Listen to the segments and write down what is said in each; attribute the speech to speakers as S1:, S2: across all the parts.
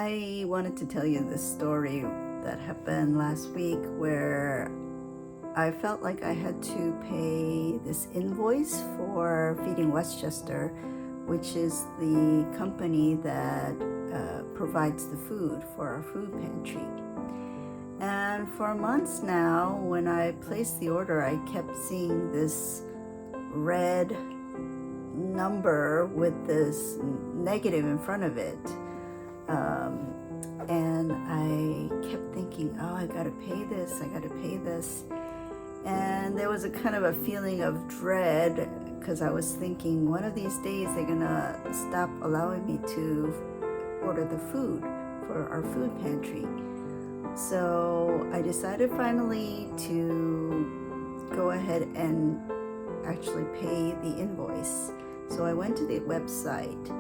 S1: I wanted to tell you this story that happened last week where I felt like I had to pay this invoice for Feeding Westchester, which is the company that provides the food for our food pantry. And for months now, when I placed the order, I kept seeing this red number with this negative in front of it. And I kept thinking, oh, I gotta pay this. And there was a kind of a feeling of dread because I was thinking one of these days they're gonna stop allowing me to order the food for our food pantry. So I decided finally to go ahead and actually pay the invoice. So I went to the website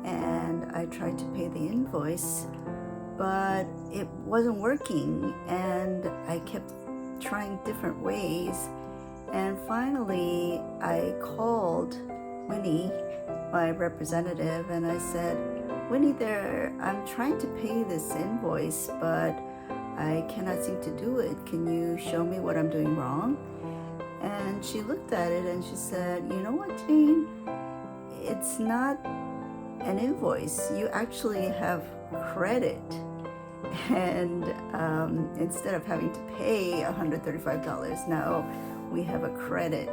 S1: and I tried to pay the invoice, but it wasn't working, and I kept trying different ways. And finally I called Winnie, my representative, and I said, Winnie, I'm trying to pay this invoice, but I cannot seem to do it. Can you show me what I'm doing wrong? And she looked at it and she said, you know what, Jane? It's not an invoice. You actually have credit. And instead of having to pay $135, now we have a credit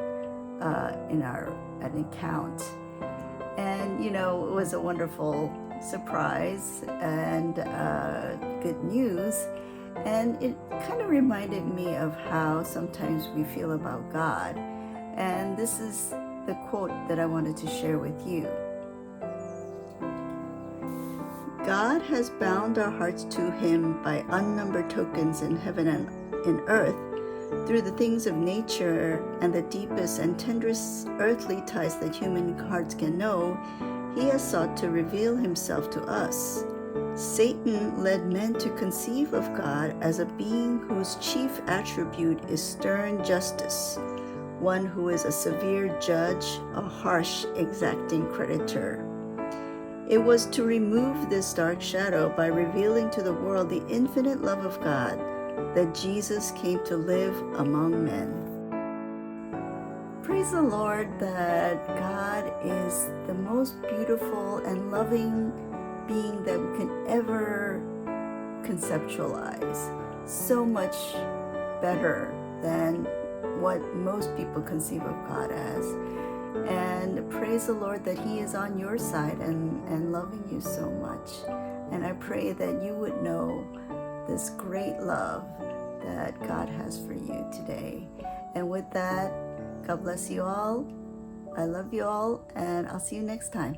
S1: in an account. And, it was a wonderful surprise and good news. And it kind of reminded me of how sometimes we feel about God. And this is the quote that I wanted to share with you. God has bound our hearts to Him by unnumbered tokens in heaven and in earth. Through the things of nature and the deepest and tenderest earthly ties that human hearts can know, He has sought to reveal Himself to us. Satan led men to conceive of God as a being whose chief attribute is stern justice, one who is a severe judge, a harsh, exacting creditor. It was to remove this dark shadow by revealing to the world the infinite love of God that Jesus came to live among men. Praise the Lord that God is the most beautiful and loving being that we can ever conceptualize. So much better than what most people conceive of God as. And praise the Lord that He is on your side and loving you so much. And I pray that you would know this great love that God has for you today. And with that, God bless you all. I love you all, and I'll see you next time.